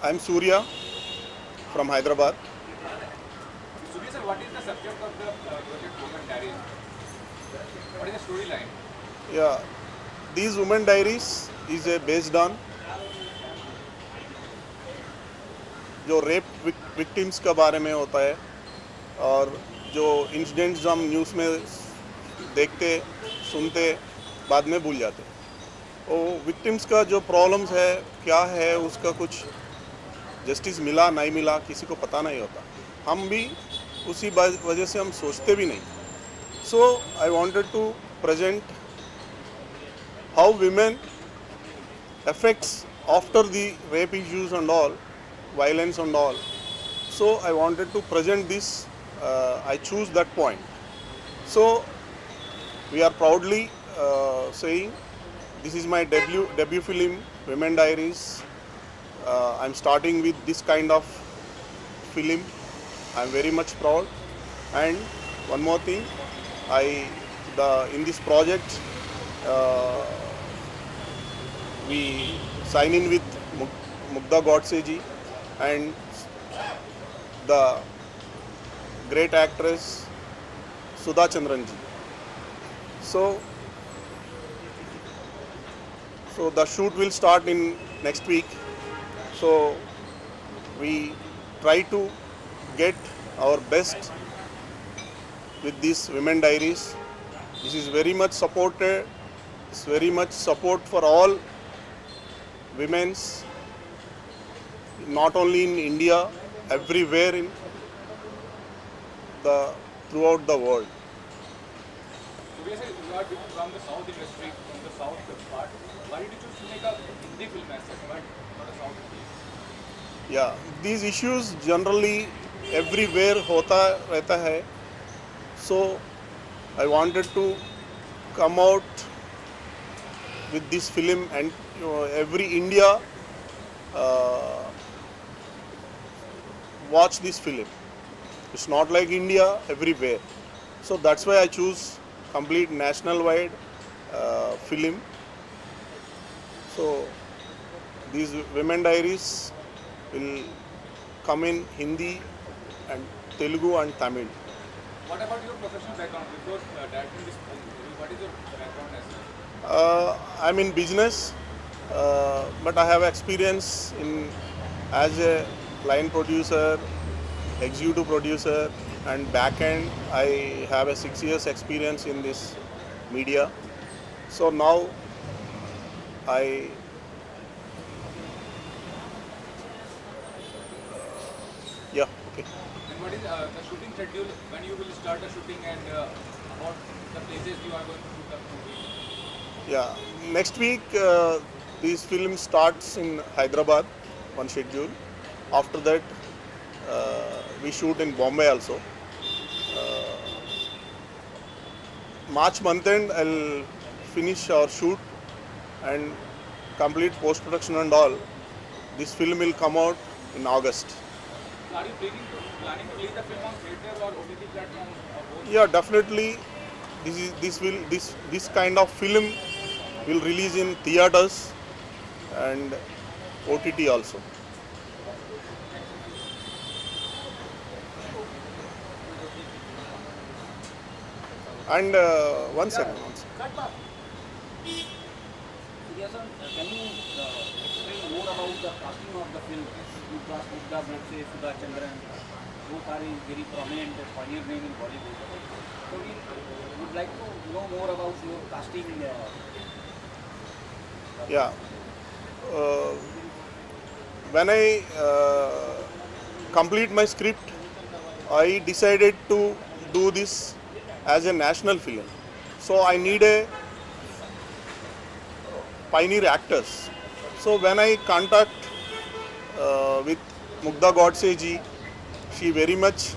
I'm Surya from Hyderabad. Surya sir, what is the subject of the project Women Diaries? What is the storyline? Yeah, these women diaries is based on जो rape victims के बारे में होता है और जो incidents हम news में देखते सुनते बाद में भूल जाते। वो विक्टिम्स का जो प्रॉब्लम्स है क्या है उसका कुछ जस्टिस मिला नहीं मिला किसी को पता नहीं होता। हम भी उसी वजह से हम सोचते भी नहीं। So I wanted to present how women affects after the rape issues and all, violence and all. So I wanted to present this. I choose that point. So we are proudly saying this is my debut film, Women Diaries. I'm starting with this kind of film. I'm very much proud. And one more thing, in this project. We sign in with Mugdha Godse ji and the great actress Sudha Chandran ji. So the shoot will start in next week. So we try to get our best with these women diaries. This is very much supported. It's very much support for all women's, not only in India, everywhere in throughout the world. Surya sir, you are from the South industry, from the South part. Why did you choose to make a Hindi film as such, but not a South film? Yeah, these issues generally everywhere होता रहता है. So I wanted to come out with this film and every India watch this film. It's not like India everywhere. So that's why I choose complete national wide film. So these women diaries will come in Hindi and Telugu and Tamil. What about your professional background before directing this film? What is your background as well? I'm in business, but I have experience as a line producer, executive producer, and back end. I have a 6 years experience in this media. So now I okay. And what is the shooting schedule? When you will start the shooting and about the places you are going to shoot the movie? Yeah, next week this film starts in Hyderabad, one schedule. After that, we shoot in Bombay also. March month end, I'll finish our shoot and complete post production and all. This film will come out in August. So are you planning to release the film on theatre or OTT platform or both? Yeah, definitely. This kind of film will release in theaters and OTT also. And one second. Yes, sir. Can you explain more about the casting of the film? You cast Mugdha Godse, Sudha Chandran. Both are very prominent pioneer name in Bollywood. So we would like to know more about your casting. Yeah. When I complete my script, I decided to do this as a national film. So I need a pioneer actors. So when I contact with Mugdha Godse ji, she very much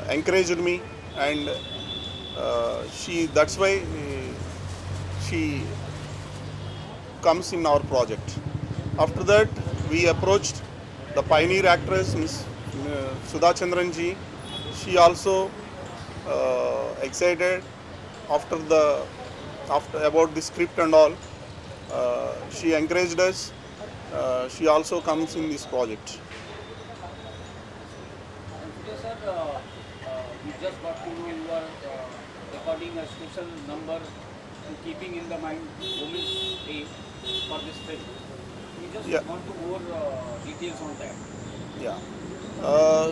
encouraged me, and that's why she comes in our project. After that, we approached the pioneer actress Miss Sudha Chandran ji. She also excited after about the script and all. She encouraged us she also comes in this project. And today, sir, we just got to know you are recording a special number and keeping in the mind Women's Day for this film. We just Yeah. want to more details on that. Yeah.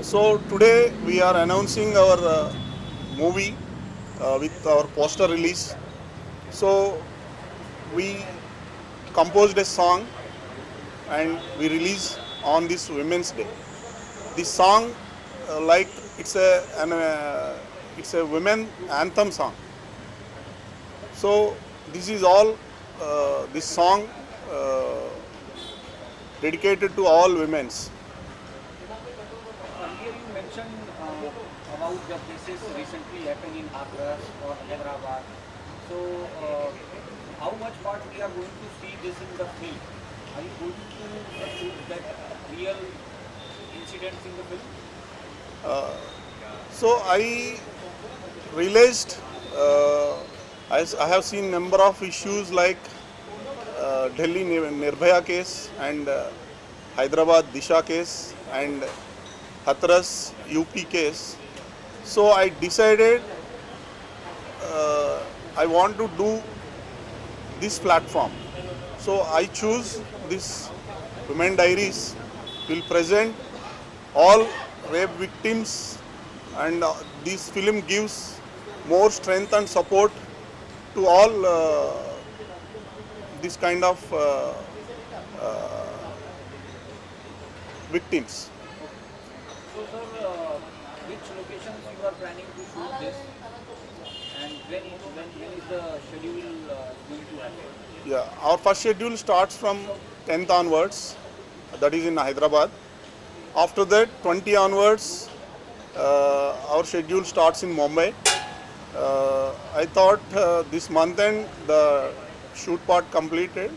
So today we are announcing our movie with our poster release. So we composed a song and we release on this Women's Day. This song, like it's a women anthem song. So this is all this song dedicated to all women's. Earlier you mentioned about the cases recently happened in Agra or Hyderabad. So how much part we are going to see this in the film? Are you going to shoot that real incidents in the film? So I realized I have seen number of issues like Delhi Nirbhaya case and Hyderabad Disha case and Hathras UP case. So I decided I want to do this platform. So I choose this Women Diaries will present all rape victims, and this film gives more strength and support to all this kind of victims. So sir, which locations you are planning to shoot this and when is the schedule going to happen? Yeah, our first schedule starts from 10th onwards, that is in Hyderabad. After that, 20 onwards, our schedule starts in Mumbai. I thought this month end the shoot part completed.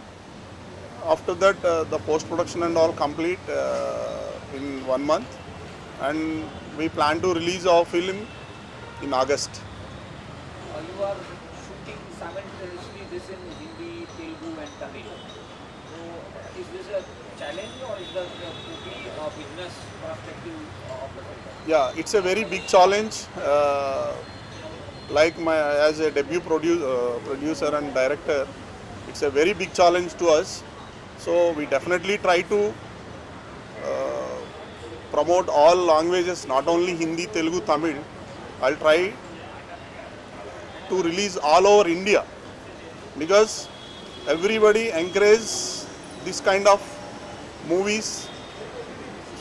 After that, the post production and all complete in 1 month, and we plan to release our film in August. You are shooting simultaneously this in Hindi, Telugu and Tamil. So is this a challenge or is this totally a business perspective of the film? Yeah, it's a very big challenge. Like as a debut producer and director, it's a very big challenge to us. So we definitely try to promote all languages, not only Hindi, Telugu, Tamil. I'll try to release all over India because everybody encourages this kind of movies.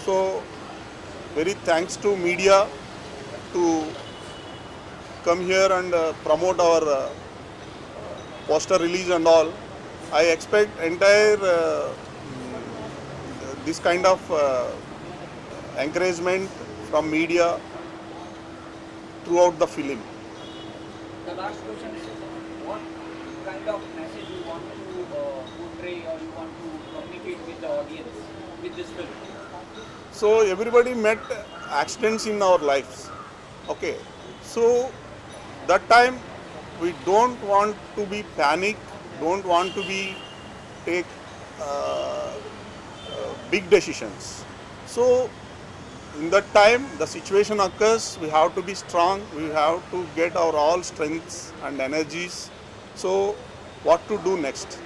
So very thanks to media to come here and promote our poster release and all. I expect entire this kind of encouragement from media throughout the film. The last question is what kind of message you want to portray or you want to communicate with the audience with this film? So everybody met accidents in our lives. Okay. So that time we don't want to be panic, don't want to be take big decisions. So in that time the situation occurs, we have to be strong, we have to get our all strengths and energies. So what to do next?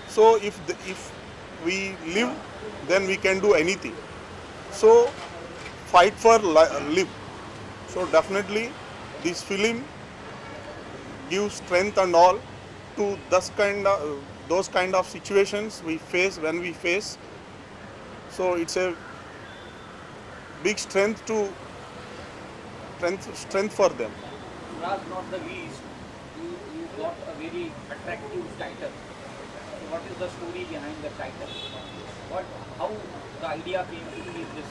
So if we live, then we can do anything. So fight for live. So definitely this film gives strength and all to those kind of situations we face when we face. So it's a big strength for them. Last not the least, you got a very attractive title. So what is the story behind the title? How the idea came to be this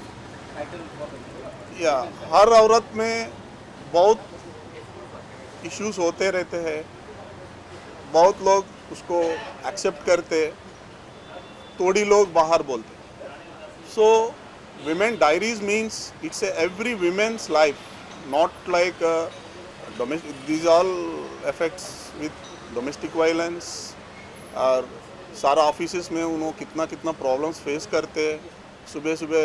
title for the film? या हर औरत में बहुत issues होते रहते हैं, बहुत लोग उसको एक्सेप्ट करते, थोड़ी लोग बाहर बोलते. So women diaries means it's every women's life, not like domestic. These all affects with domestic violence or सारा ऑफिस में उन्होंने कितना कितना प्रॉब्लम्स फेस करते, सुबह सुबह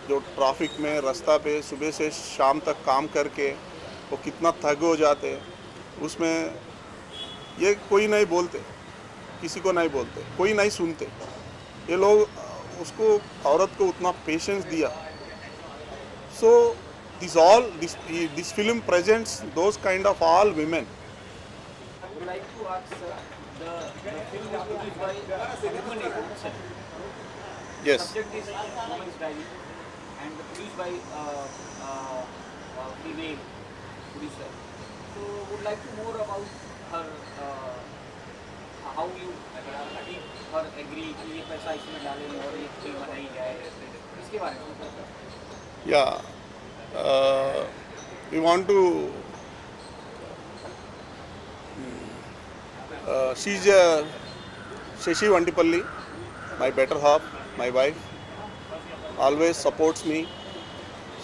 जो ट्रैफिक में रास्ता पे सुबह से शाम तक काम करके वो कितना थक हो जाते, उसमें ये कोई नहीं बोलते, किसी को नहीं बोलते, कोई नहीं सुनते। ये लोग उसको औरत को उतना पेशेंस दिया। So this film presents those kind of all women. I would like to ask, sir, the film is produced by women itself. Yes. Subject is women's diary and produced by female producer. So would like to more about her, how you her agree कि ये पैसा इसमें डालें और ये film बनाई जाए, इसके बारे में। Yeah, we want to. She's Shashi Vantipalli, my better half, my wife, always supports me.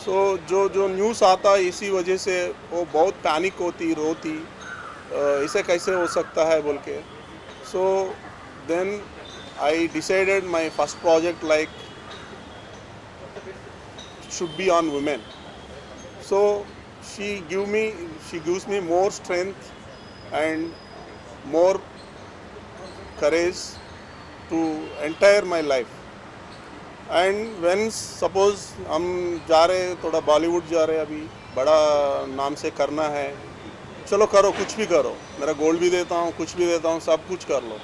So जो न्यूज़ आता है इसी वजह से वो बहुत पैनिक होती, रोती, इसे कैसे हो सकता है बोल के. So then I decided my first project like should be on women. So she gives me more strength and more courage to entire my life. And when suppose हम जा रहे थोड़ा बॉलीवुड जा रहे अभी बड़ा नाम से करना है, चलो करो, कुछ भी करो, मेरा गोल्ड भी देता हूँ, कुछ भी देता हूँ, सब कुछ कर लो,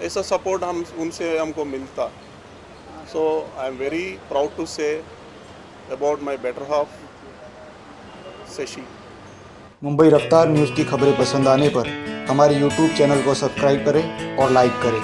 ऐसा सपोर्ट हम उनसे हमको मिलता. So I am very proud to say about my better half Shashi. Mumbai Raftaar news की खबरें पसंद आने पर हमारे YouTube चैनल को सब्सक्राइब करें और लाइक करें.